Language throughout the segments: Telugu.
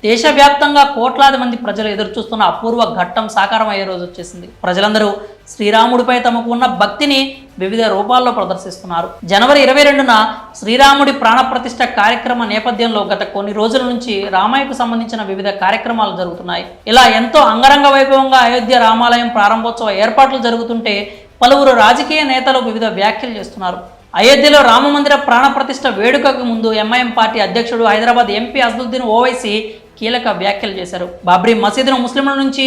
దేశవ్యాప్తంగా కోట్లాది మంది ప్రజలు ఎదురుచూస్తున్న అపూర్వ ఘట్టం సాకారం అయ్యే రోజు వచ్చేసింది. ప్రజలందరూ శ్రీరాముడిపై తమకు ఉన్న భక్తిని వివిధ రూపాల్లో ప్రదర్శిస్తున్నారు. జనవరి 22న శ్రీరాముడి ప్రాణప్రతిష్ఠ కార్యక్రమ నేపథ్యంలో గత కొన్ని రోజుల నుంచి రామాయణకు సంబంధించిన వివిధ కార్యక్రమాలు జరుగుతున్నాయి. ఇలా ఎంతో అంగరంగ వైభవంగా అయోధ్య రామాలయం ప్రారంభోత్సవ ఏర్పాట్లు జరుగుతుంటే పలువురు రాజకీయ నేతలు వివిధ వ్యాఖ్యలు చేస్తున్నారు. అయోధ్యలో రామమందిర ప్రాణప్రతిష్ఠ వేడుకకు ముందు ఎంఐఎం పార్టీ అధ్యక్షుడు హైదరాబాద్ ఎంపీ అసదుద్దీన్ ఓవైసీ కీలక వ్యాఖ్యలు చేశారు. బాబ్రీ మసీదును ముస్లింల నుంచి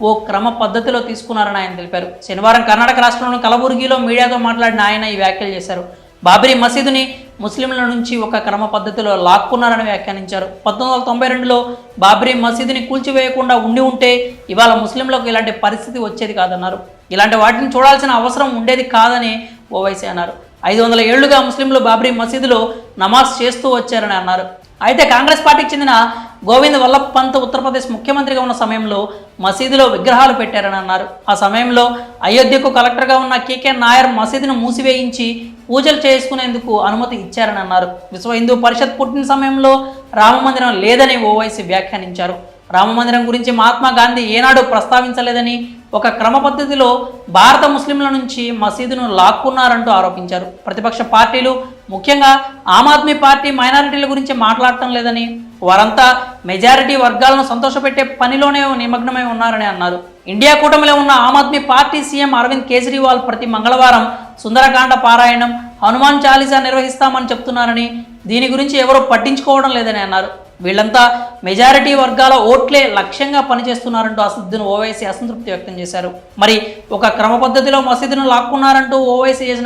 ఓ క్రమ పద్ధతిలో తీసుకున్నారని ఆయన తెలిపారు. శనివారం కర్ణాటక రాష్ట్రంలోని కలబుర్గిలో మీడియాతో మాట్లాడిన ఆయన ఈ వ్యాఖ్యలు చేశారు. బాబ్రీ మసీదుని ముస్లింల నుంచి ఒక క్రమ పద్ధతిలో లాక్కున్నారని వ్యాఖ్యానించారు. 1992లో బాబ్రీ మసీదుని కూల్చివేయకుండా ఉంటే ఇవాళ ముస్లింలకు ఇలాంటి పరిస్థితి వచ్చేది కాదన్నారు. ఇలాంటి వాటిని చూడాల్సిన అవసరం ఉండేది కాదని ఓవైసీ అన్నారు. 500 ఏళ్లుగా ముస్లింలు బాబ్రీ మసీదులో నమాజ్ చేస్తూ వచ్చారని అన్నారు. అయితే కాంగ్రెస్ పార్టీకి చెందిన గోవింద్ వల్లభ్ పంత్ ఉత్తరప్రదేశ్ ముఖ్యమంత్రిగా ఉన్న సమయంలో మసీదులో విగ్రహాలు పెట్టారని అన్నారు. ఆ సమయంలో అయోధ్యకు కలెక్టర్గా ఉన్న కేకే నాయర్ మసీదును మూసివేయించి పూజలు చేసుకునేందుకు అనుమతి ఇచ్చారని అన్నారు. విశ్వ హిందూ పరిషత్ పుట్టిన సమయంలో రామమందిరం లేదని ఓవైసీ వ్యాఖ్యానించారు. రామమందిరం గురించి మహాత్మా గాంధీ ఏనాడు ప్రస్తావించలేదని, ఒక క్రమ పద్ధతిలో భారత ముస్లింల నుంచి మసీదును లాక్కున్నారంటూ ఆరోపించారు. ప్రతిపక్ష పార్టీలు ముఖ్యంగా ఆమ్ ఆద్మీ పార్టీ మైనారిటీల గురించి మాట్లాడటం లేదని, వారంతా మెజారిటీ వర్గాలను సంతోషపెట్టే పనిలోనే నిమగ్నమై ఉన్నారని అన్నారు. ఇండియా కూటమిలో ఉన్న ఆమ్ ఆద్మీ పార్టీ సీఎం అరవింద్ కేజ్రీవాల్ ప్రతి మంగళవారం సుందరకాండ పారాయణం, హనుమాన్ చాలీసా నిర్వహిస్తామని చెప్తున్నారని, దీని గురించి ఎవరూ పట్టించుకోవడం లేదని అన్నారు. వీళ్ళంతా మెజారిటీ వర్గాల ఓట్లే లక్ష్యంగా పనిచేస్తున్నారంటూ అసదుద్దీన్ ఓవైసీ అసంతృప్తి వ్యక్తం చేశారు. మరి ఒక క్రమ పద్ధతిలో మసీదును లాక్కున్నారంటూ ఓవైసీ చేసిన